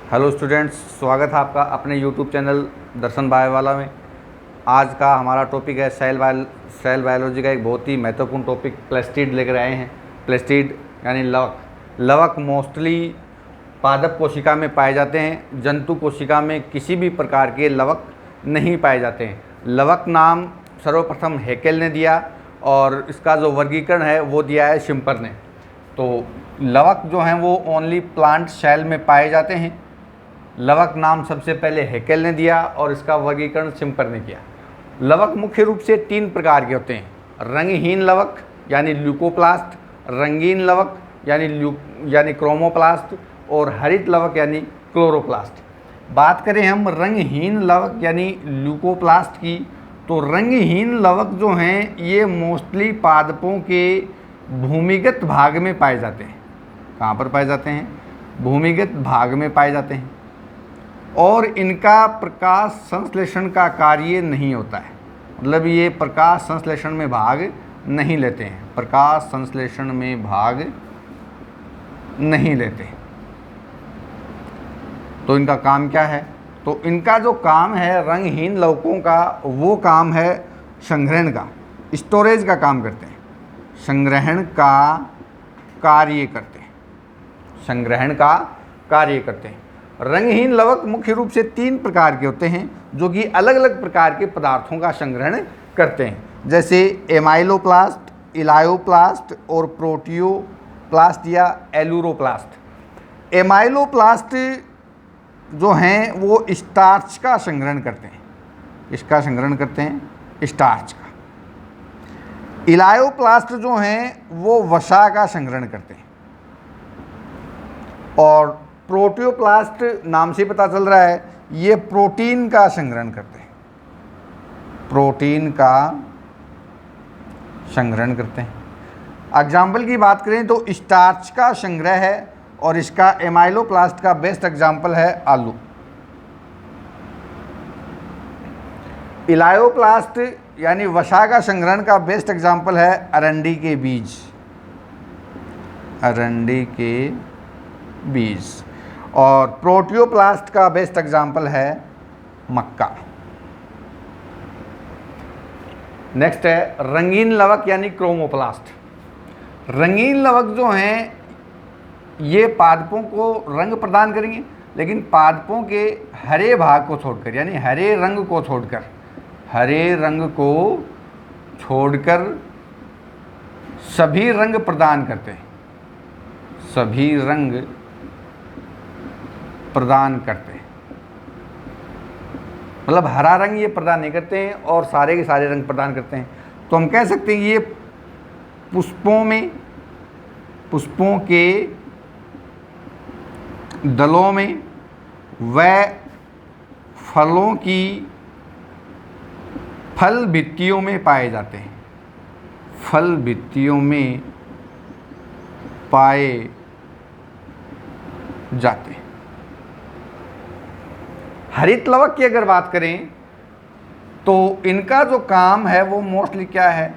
Hello students, स्वागत है आपका अपने यूट्यूब चैनल दर्शन बायोवाला में। आज का हमारा टॉपिक है सेल बायोलॉजी का एक बहुत ही महत्वपूर्ण टॉपिक प्लेस्टिड लेकर आए हैं। प्लेस्टिड यानी लवक। लवक मोस्टली पादप कोशिका में पाए जाते हैं, जंतु कोशिका में किसी भी प्रकार के लवक नहीं पाए जाते हैं। लवक नाम सर्वप्रथम हैकेल ने दिया और इसका जो वर्गीकरण है वो दिया है शिम्पर ने। तो लवक जो हैं वो ओनली प्लांट सेल में पाए जाते हैं। लवक नाम सबसे पहले हैकेल ने दिया और इसका वर्गीकरण शिम्पर ने किया। लवक मुख्य रूप से 3 प्रकार के होते हैं: रंगहीन लवक यानी ल्यूकोप्लास्ट, रंगीन लवक यानी क्रोमोप्लास्ट और हरित लवक यानी क्लोरोप्लास्ट। बात करें हम रंगहीन लवक यानी ल्यूकोप्लास्ट की, तो रंगहीन लवक जो हैं ये मोस्टली पादपों के भूमिगत भाग में पाए जाते हैं। कहाँ पर पाए जाते हैं? भूमिगत भाग में पाए जाते हैं और इनका प्रकाश संश्लेषण का कार्य नहीं होता है। मतलब ये प्रकाश संश्लेषण में भाग नहीं लेते हैं, प्रकाश संश्लेषण में भाग नहीं लेते। तो इनका काम क्या है? तो इनका जो काम है रंगहीन लवकों का, वो काम है संग्रहण का, स्टोरेज का काम करते हैं, संग्रहण का कार्य करते हैं, संग्रहण का कार्य करते हैं। रंगहीन लवक मुख्य रूप से 3 प्रकार के होते हैं जो कि अलग अलग प्रकार के पदार्थों का संग्रहण करते हैं, जैसे एमाइलोप्लास्ट, इलायोप्लास्ट और प्रोटियोप्लास्ट या एलुरोप्लास्ट। एमाइलोप्लास्ट जो हैं वो स्टार्च का संग्रहण करते हैं। इसका संग्रहण करते हैं, स्टार्च का। इलायोप्लास्ट जो हैं वो वसा का संग्रहण करते हैं और प्रोटियोप्लास्ट नाम से पता चल रहा है ये प्रोटीन का संग्रहण करते हैं, प्रोटीन का संग्रहण करते हैं। एग्जाम्पल की बात करें तो स्टार्च का संग्रह है और इसका एमाइलोप्लास्ट का बेस्ट एग्जाम्पल है आलू। इलायोप्लास्ट यानी वसा का संग्रहण का बेस्ट एग्जाम्पल है अरंडी के बीज, अरंडी के बीज। और प्रोटियोप्लास्ट का बेस्ट एग्जाम्पल है मक्का। नेक्स्ट है रंगीन लवक यानी क्रोमोप्लास्ट। रंगीन लवक जो हैं ये पादपों को रंग प्रदान करेंगे, लेकिन पादपों के हरे भाग को छोड़कर, यानी हरे रंग को छोड़कर, हरे रंग को छोड़कर सभी रंग प्रदान करते हैं, सभी रंग प्रदान करते हैं। मतलब हरा रंग ये प्रदान नहीं करते हैं और सारे के सारे रंग प्रदान करते हैं। तो हम कह सकते हैं ये पुष्पों के दलों में व फलों की फल भित्तियों में पाए जाते हैं, फल भित्तियों में पाए जाते हैं। हरित लवक की अगर बात करें तो इनका जो काम है वो मोस्टली क्या है?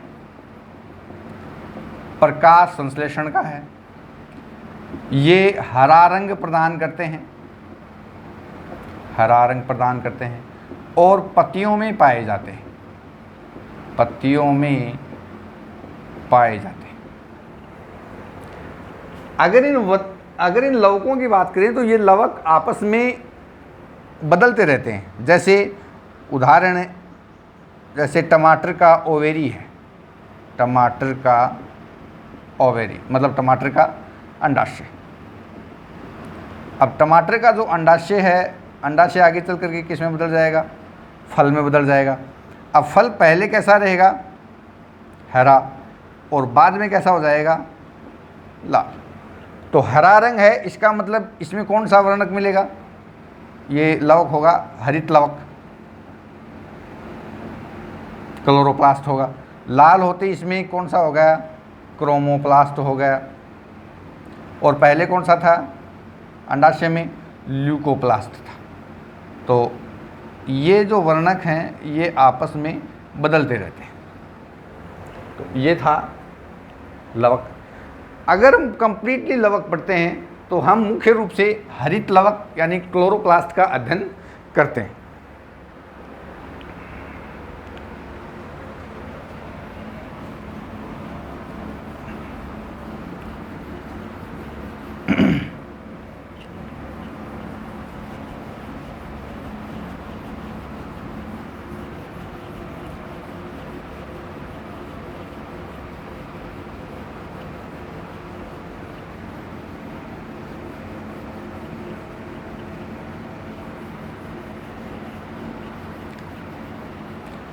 प्रकाश संश्लेषण का है। ये हरा रंग प्रदान करते हैं, हरा रंग प्रदान करते हैं और पत्तियों में पाए जाते हैं, पत्तियों में पाए जाते हैं। अगर इन लवकों की बात करें तो ये लवक आपस में बदलते रहते हैं। जैसे उदाहरण है, जैसे टमाटर का ओवेरी है, टमाटर का ओवेरी मतलब टमाटर का अंडाशय। अब टमाटर का जो अंडाशय है, अंडाशय आगे चल करके किस में बदल जाएगा? फल में बदल जाएगा। अब फल पहले कैसा रहेगा? हरा, और बाद में कैसा हो जाएगा? लाल। तो हरा रंग है, इसका मतलब इसमें कौन सा वर्णक मिलेगा? ये लवक होगा हरित लवक, क्लोरोप्लास्ट होगा। लाल होते इसमें कौन सा हो गया? क्रोमोप्लास्ट हो गया। और पहले कौन सा था अंडाशय में? ल्यूकोप्लास्ट था। तो ये जो वर्णक हैं ये आपस में बदलते रहते हैं। तो ये था लवक। अगर हम कंप्लीटली लवक पढ़ते हैं तो हम मुख्य रूप से हरित लवक यानी क्लोरोप्लास्ट का अध्ययन करते हैं।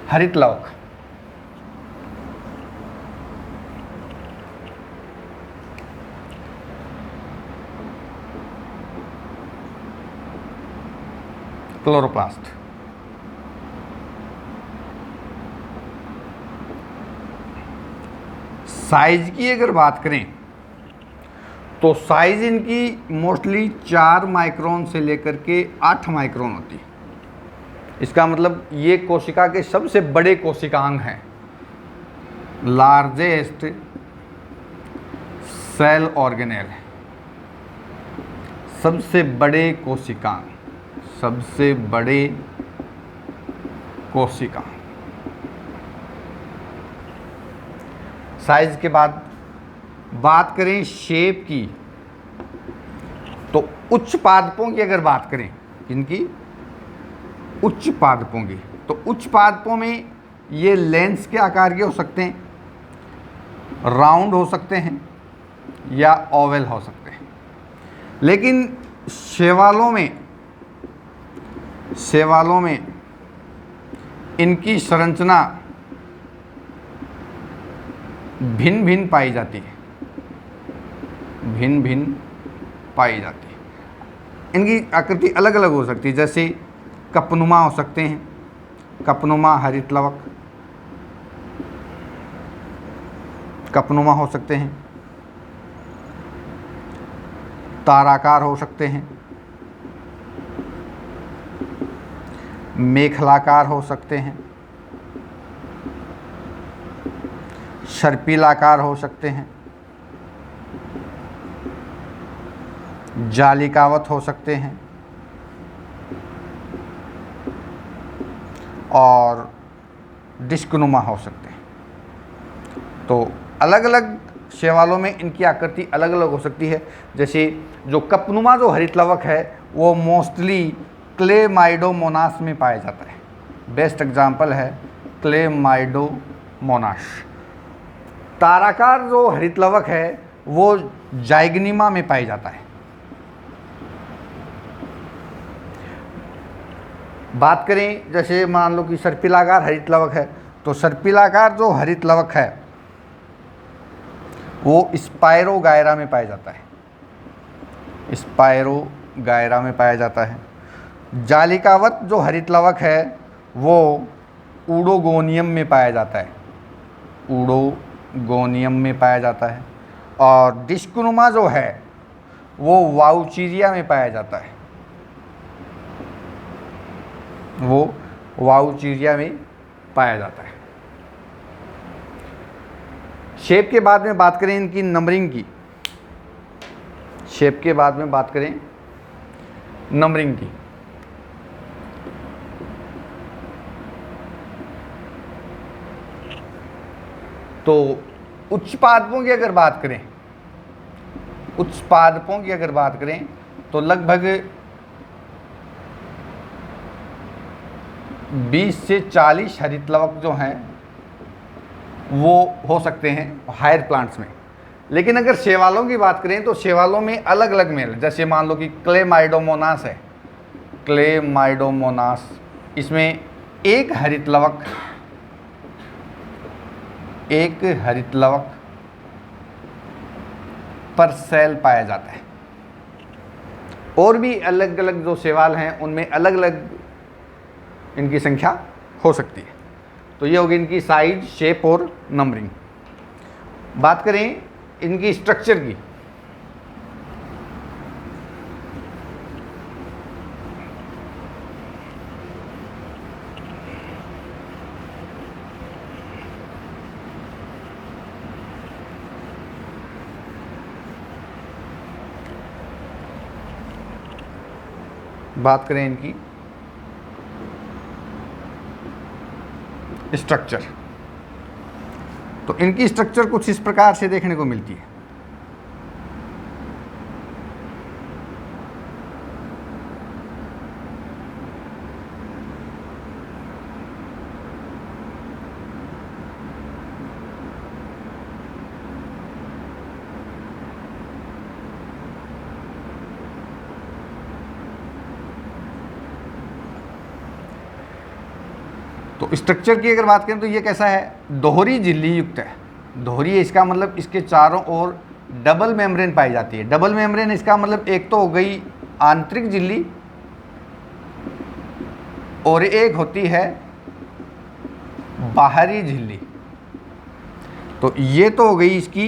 हरित लवक क्लोरोप्लास्ट साइज की अगर बात करें तो साइज इनकी मोस्टली 4 माइक्रोन से लेकर के 8 माइक्रोन होती है। इसका मतलब ये कोशिका के सबसे बड़े कोशिकांग हैं, लार्जेस्ट सेल ऑर्गेनेल है, सबसे बड़े कोशिकांग, सबसे बड़े कोशिकांग। साइज के बाद बात करें शेप की, तो उच्च पादपों की अगर बात करें, इनकी उच्च पादपों की, तो उच्च पादपों में ये लेंस के आकार के हो सकते हैं, राउंड हो सकते हैं या ओवल हो सकते हैं। लेकिन शैवालों में इनकी संरचना भिन्न भिन्न पाई जाती है, भिन्न भिन्न पाई जाती है। इनकी आकृति अलग अलग हो सकती है, जैसे कपनुमा हो सकते हैं, कपनुमा हरित लवक, कपनुमा हो सकते हैं, ताराकार हो सकते हैं, मेखलाकार हो सकते हैं, सर्पिलाकार हो सकते हैं, जालिकावत हो सकते हैं और डिस्कनुमा हो सकते हैं। तो अलग अलग शैवालों में इनकी आकृति अलग अलग हो सकती है। जैसे जो कपनुमा जो हरित लवक है वो मोस्टली क्लेमाइडोमोनास में पाया जाता है। बेस्ट एग्जाम्पल है क्लेमाइडोमोनास। ताराकार जो हरित लवक है वो जाइगनिमा में पाया जाता है। बात करें जैसे मान लो कि सर्पिलाकार हरित लवक है, तो सर्पिलाकार जो हरित लवक है वो स्पायरोगायरा में पाया जाता है, स्पायरोगायरा में पाया जाता है। जालिकावत जो हरित लवक है वो ऊडोगोनियम में पाया जाता है, ऊडोगोनियम में पाया जाता है। और डिस्कनुमा जो है वो वाउचीरिया में पाया जाता है, वो वाउचीरिया में पाया जाता है। शेप के बाद में बात करें इनकी नंबरिंग की, शेप के बाद में बात करें नंबरिंग की, तो उच्च पादपों की अगर बात करें, उच्च पादपों की अगर बात करें तो लगभग 20 से 40 हरित लवक जो हैं वो हो सकते हैं हायर प्लांट्स में। लेकिन अगर शैवालों की बात करें तो शैवालों में अलग अलग मेल, जैसे मान लो कि क्लेमाइडोमोनास है, क्लेमाइडोमोनास, इसमें एक हरित लवक पर सेल पाया जाता है। और भी अलग अलग जो शैवाल हैं उनमें अलग अलग इनकी संख्या हो सकती है। तो ये होगी इनकी साइज, शेप और नंबरिंग। बात करें इनकी स्ट्रक्चर की, बात करें इनकी स्ट्रक्चर, तो इनकी स्ट्रक्चर कुछ इस प्रकार से देखने को मिलती है। तो स्ट्रक्चर की अगर बात करें तो ये कैसा है, दोहरी झिल्ली युक्त है। दोहरी है इसका मतलब इसके चारों ओर डबल मेम्ब्रेन पाई जाती है। डबल मेम्ब्रेन इसका मतलब एक तो हो गई आंतरिक झिल्ली और एक होती है बाहरी झिल्ली। तो ये तो हो गई इसकी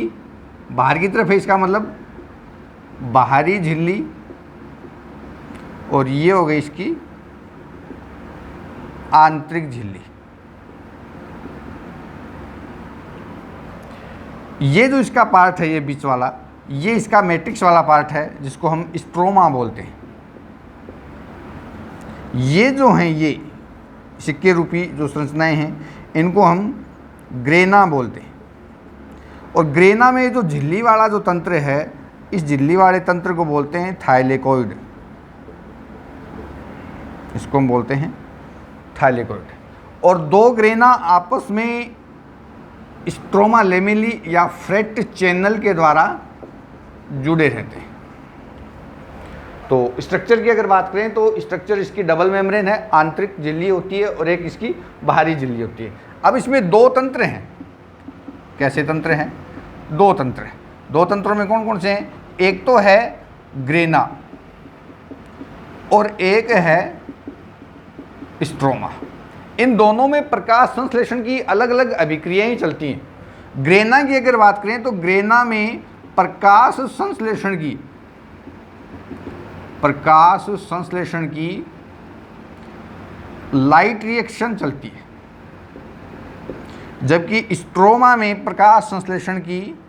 बाहर की तरफ है, इसका मतलब बाहरी झिल्ली, और ये हो गई इसकी आंतरिक झिल्ली। ये जो इसका पार्ट है, ये बीच वाला, ये इसका मैट्रिक्स वाला पार्ट है जिसको हम स्ट्रोमा बोलते हैं। ये जो हैं, ये सिक्के रूपी जो संरचनाएं हैं, इनको हम ग्रेना बोलते हैं। और ग्रेना में जो झिल्ली वाला जो तंत्र है, इस झिल्ली वाले तंत्र को बोलते हैं थाइलेकोइड। इसको हम बोलते हैं थाइलेकोइड। और दो ग्रेना आपस में स्ट्रोमा लेमेली या फ्रेट चैनल के द्वारा जुड़े रहते हैं। तो स्ट्रक्चर की अगर बात करें तो स्ट्रक्चर इसकी डबल मेम्ब्रेन है, आंतरिक झिल्ली होती है और एक इसकी बाहरी झिल्ली होती है। अब इसमें दो तंत्र हैं। कैसे तंत्र हैं? दो तंत्र हैं। दो तंत्रों में कौन कौन से हैं? एक तो है ग्रेना और एक है स्ट्रोमा। इन दोनों में प्रकाश संश्लेषण की अलग अलग अभिक्रियाएं चलती हैं। ग्रेना की अगर बात करें तो ग्रेना में प्रकाश संश्लेषण की लाइट रिएक्शन चलती है, जबकि स्ट्रोमा में प्रकाश संश्लेषण की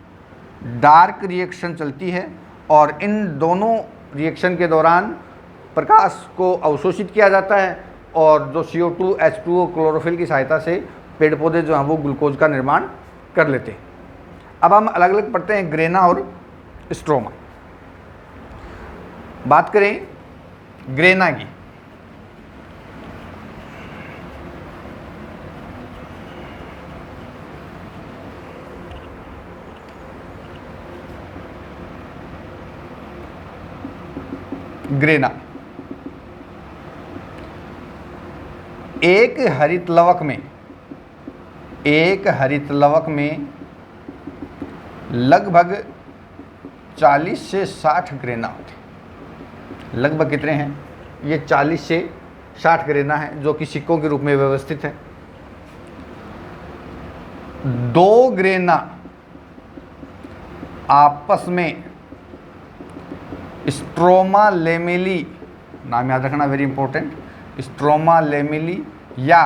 डार्क रिएक्शन चलती है। और इन दोनों रिएक्शन के दौरान प्रकाश को अवशोषित किया जाता है और जो CO2, H2O, क्लोरोफिल की सहायता से पेड़ पौधे जो हैं वो ग्लूकोज का निर्माण कर लेते हैं। अब हम अलग अलग पढ़ते हैं ग्रेना और स्ट्रोमा। बात करें ग्रेना की, ग्रेना एक हरित लवक में लगभग 40 से 60 ग्रेना होते हैं। लगभग कितने हैं? ये 40 से 60 ग्रेना है जो कि सिक्कों के रूप में व्यवस्थित है। दो ग्रेना आपस में स्ट्रोमा लेमेली, नाम याद रखना वेरी इंपॉर्टेंट, स्ट्रोमा लेमेली या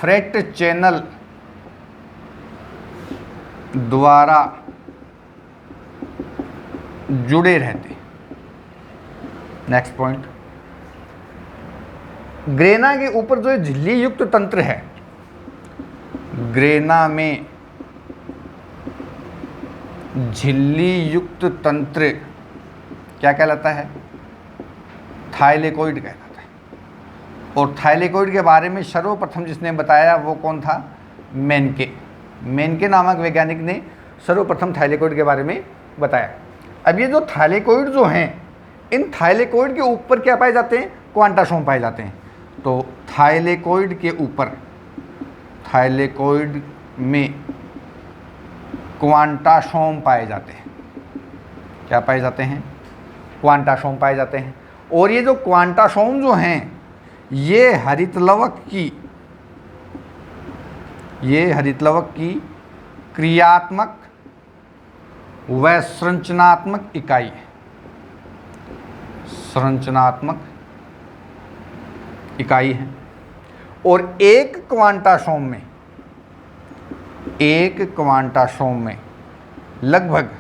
फ्रेट चैनल द्वारा जुड़े रहते। नेक्स्ट पॉइंट, ग्रेना के ऊपर जो झिल्ली युक्त तंत्र है, ग्रेना में झिल्ली युक्त तंत्र क्या कहलाता है? थाइलेकोइड कहलाता है। और थाइलेकोइड के बारे में सर्वप्रथम जिसने बताया वो कौन था? मेनके नामक वैज्ञानिक ने सर्वप्रथम थाइलेकोइड के बारे में बताया। अब ये जो थाइलेकोइड जो हैं, इन थाइलेकोइड के ऊपर क्या पाए जाते हैं? क्वांटासोम पाए जाते हैं। तो थाइलेकोइड के ऊपर, थाइलेकोइड में क्वांटासोम पाए जाते हैं। क्या पाए जाते हैं? क्वांटासोम पाए जाते हैं। और ये जो क्वांटासोम जो हैं, ये हरित लवक की क्रियात्मक व संरचनात्मक इकाई है। संरचनात्मक इकाई है। और एक क्वांटासोम में लगभग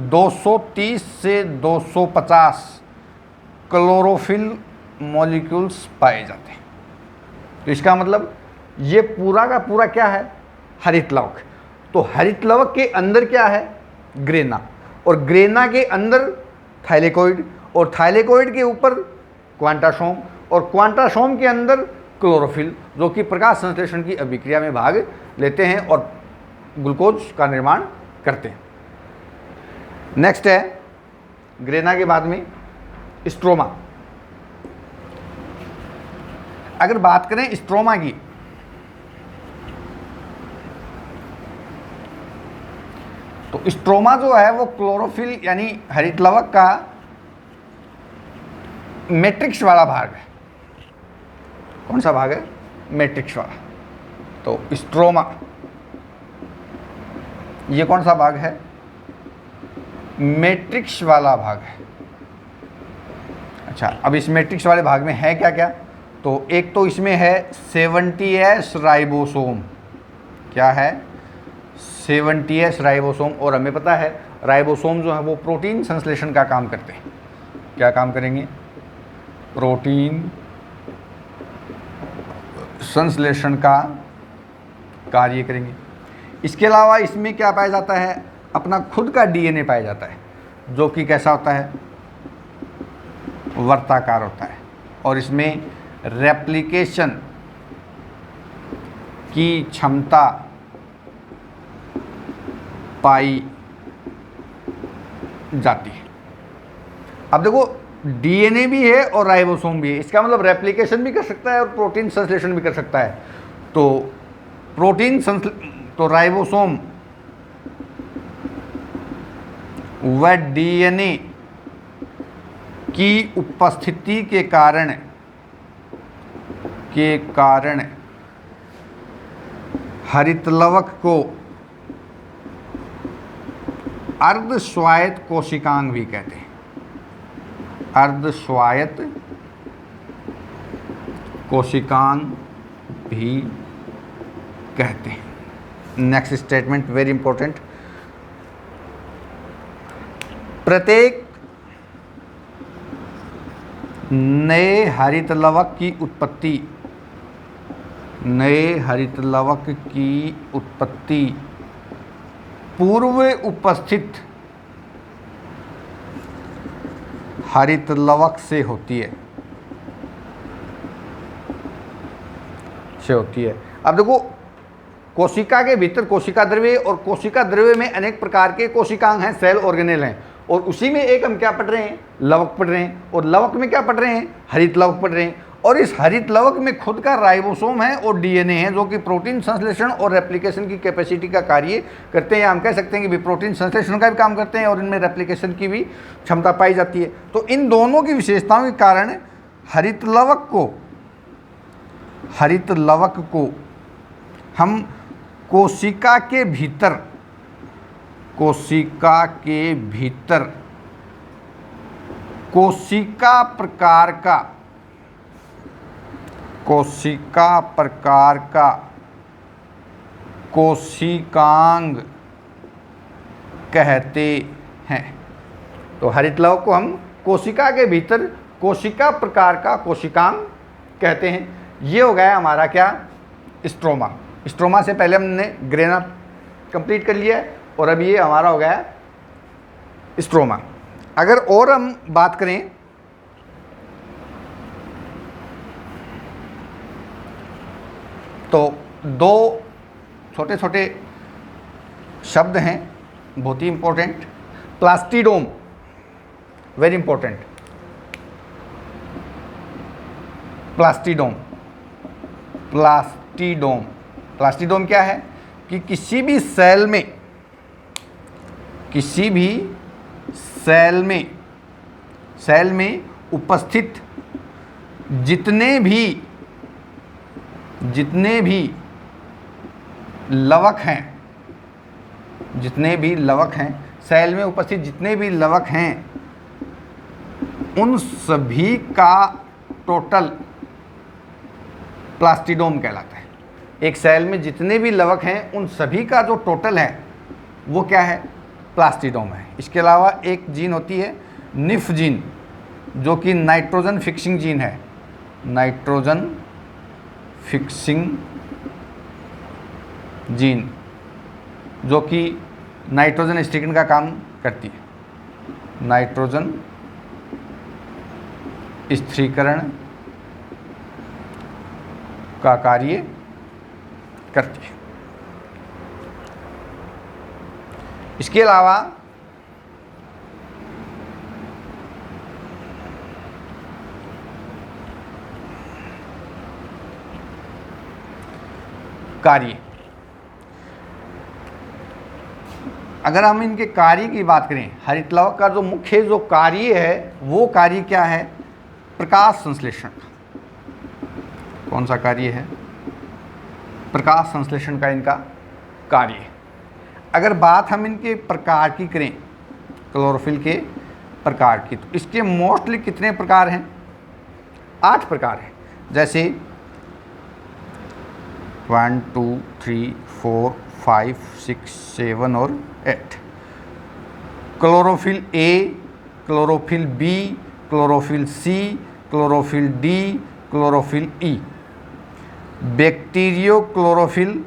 230 से 250 क्लोरोफिल मॉलिक्यूल्स पाए जाते हैं। तो इसका मतलब ये पूरा का पूरा क्या है, हरित लवक। तो हरित लवक के अंदर क्या है, ग्रेना, और ग्रेना के अंदर थाइलेकोइड, और थाइलेकोइड के ऊपर क्वांटासोम, और क्वांटासोम के अंदर क्लोरोफिल, जो कि प्रकाश संश्लेषण की अभिक्रिया में भाग लेते हैं और ग्लूकोज का निर्माण करते हैं। नेक्स्ट है ग्रेना के बाद में स्ट्रोमा। अगर बात करें स्ट्रोमा की, तो स्ट्रोमा जो है वो क्लोरोफिल यानी हरित लवक का मैट्रिक्स वाला भाग है। कौन सा भाग है, मैट्रिक्स वाला। तो स्ट्रोमा ये कौन सा भाग है, मैट्रिक्स वाला भाग है। अच्छा, अब इस मैट्रिक्स वाले भाग में है क्या क्या, तो एक तो इसमें है 70S राइबोसोम। क्या है, 70S राइबोसोम। और हमें पता है राइबोसोम जो है वो प्रोटीन संश्लेषण का काम करते हैं। क्या काम करेंगे, प्रोटीन संश्लेषण का कार्य करेंगे। इसके अलावा इसमें क्या पाया जाता है, अपना खुद का डीएनए पाया जाता है, जो कि कैसा होता है, वर्ताकार होता है, और इसमें रेप्लिकेशन की क्षमता पाई जाती है। अब देखो डीएनए भी है और राइबोसोम भी है, इसका मतलब रेप्लिकेशन भी कर सकता है और प्रोटीन संश्लेषण भी कर सकता है। तो तो राइबोसोम व डीएनए की उपस्थिति के कारण हरित लवक को अर्धस्वायत्त कोशिकांग भी कहते हैं। अर्धस्वायत्त कोशिकांग भी कहते हैं। Next statement very important. प्रत्येक नए हरित लवक की उत्पत्ति पूर्व उपस्थित हरित लवक से होती है। अब देखो कोशिका के भीतर कोशिका द्रव्य, और कोशिका द्रव्य में अनेक प्रकार के कोशिकांग हैं, सेल ऑर्गेनेल हैं, और उसी में एक हम क्या पढ़ रहे हैं, लवक पढ़ रहे हैं, और लवक में क्या पढ़ रहे हैं, हरित लवक पढ़ रहे हैं। और इस हरित लवक में खुद का राइबोसोम है और डीएनए है, जो कि प्रोटीन संश्लेषण और रेप्लिकेशन की कैपेसिटी का कार्य करते हैं। या हम कह सकते हैं कि प्रोटीन संश्लेषण का भी काम करते हैं और इनमें रेप्लिकेशन की भी क्षमता पाई जाती है। तो इन दोनों की विशेषताओं के कारण हरित लवक को हम कोशिका के भीतर कोशिका प्रकार का कोशिकांग कहते हैं। तो हरित लवक को हम कोशिका के भीतर कोशिका प्रकार का कोशिकांग कहते हैं। ये हो गया हमारा क्या, स्ट्रोमा। स्ट्रोमा से पहले हमने ग्रेना कंप्लीट कर लिया है, और अब ये हमारा हो गया स्ट्रोमा। अगर और हम बात करें तो दो छोटे छोटे शब्द हैं बहुत ही important. Plastidome, very important. Plastidome क्या है कि किसी भी सेल में उपस्थित जितने भी लवक हैं, सेल में उपस्थित जितने भी लवक हैं, उन सभी का टोटल प्लास्टिडोम कहलाता है। एक सेल में जितने भी लवक हैं उन सभी का जो टोटल है वो क्या है, प्लास्टिडोम है। इसके अलावा एक जीन होती है निफ जीन, जो कि नाइट्रोजन फिक्सिंग जीन है, नाइट्रोजन फिक्सिंग जीन, जो कि नाइट्रोजन स्टिकिंग का काम करती है, नाइट्रोजन स्थिरीकरण का कार्य करती है। इसके अलावा कार्य, अगर हम इनके कार्य की बात करें, हरित लवक का जो मुख्य जो कार्य है वो कार्य क्या है? प्रकाश संश्लेषण। कौन सा कार्य है? प्रकाश संश्लेषण का इनका कार्य है। अगर बात हम इनके प्रकार की करें, क्लोरोफिल के प्रकार की, तो इसके मोस्टली कितने प्रकार हैं? 8 प्रकार हैं। जैसे 1 2 3 4 5 6 7 और 8। Chlorophyll A, chlorophyll B, chlorophyll C, chlorophyll D, chlorophyll E. Bacteriochlorophyll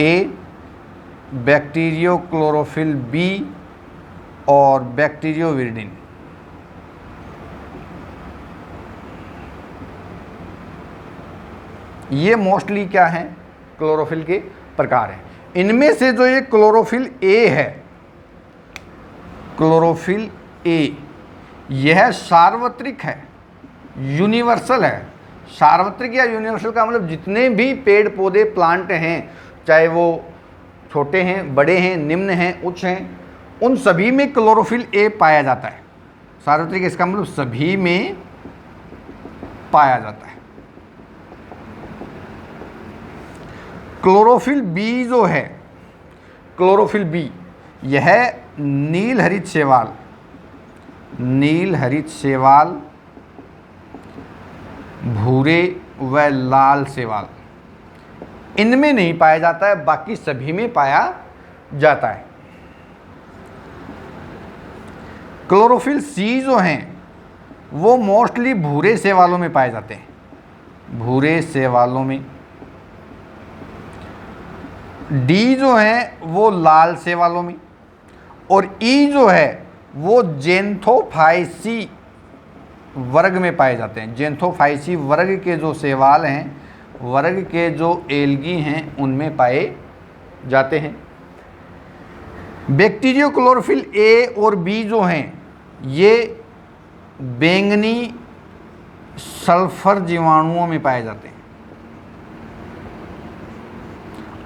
A, bacteriochlorophyll B और बैक्टीरियो विरिडिन। ये मोस्टली क्या हैं? क्लोरोफिल के प्रकार हैं। इनमें से जो ये क्लोरोफिल ए है, क्लोरोफिल ए, यह सार्वत्रिक है, यूनिवर्सल है। सार्वत्रिक या यूनिवर्सल का मतलब जितने भी पेड़ पौधे प्लांट हैं, चाहे वो छोटे हैं, बड़े हैं, निम्न हैं, उच्च हैं, उन सभी में क्लोरोफिल ए पाया जाता है। सार्वत्रिक इसका मतलब सभी में पाया जाता है। क्लोरोफिल बी जो है, क्लोरोफिल बी, यह नील हरित शैवाल, नील हरित शैवाल, भूरे व लाल शैवाल, इनमें नहीं पाया जाता है, बाकी सभी में पाया जाता है। क्लोरोफिल सी जो हैं वो मोस्टली भूरे शैवालों में पाए जाते हैं, भूरे शैवालों में। डी जो है वो लाल शैवालों में, और ई जो है वो जेंथोफाइसी वर्ग में पाए जाते हैं। जेंथोफाइसी वर्ग के जो शैवाल हैं, वर्ग के जो एल्गी हैं, उनमें पाए जाते हैं। बैक्टीरियो क्लोरोफिल ए और बी जो हैं ये बैंगनी सल्फर जीवाणुओं में पाए जाते हैं,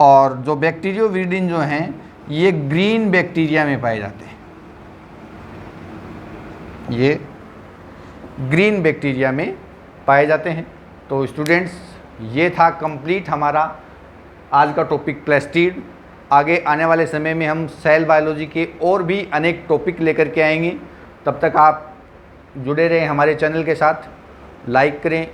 और जो बैक्टीरियो विरिडिन जो हैं ये ग्रीन बैक्टीरिया में पाए जाते हैं, ये ग्रीन बैक्टीरिया में पाए जाते हैं। तो स्टूडेंट्स, ये था कंप्लीट हमारा आज का टॉपिक प्लास्टिड। आगे आने वाले समय में हम सेल बायोलॉजी के और भी अनेक टॉपिक लेकर के आएंगे। तब तक आप जुड़े रहें हमारे चैनल के साथ, लाइक करें,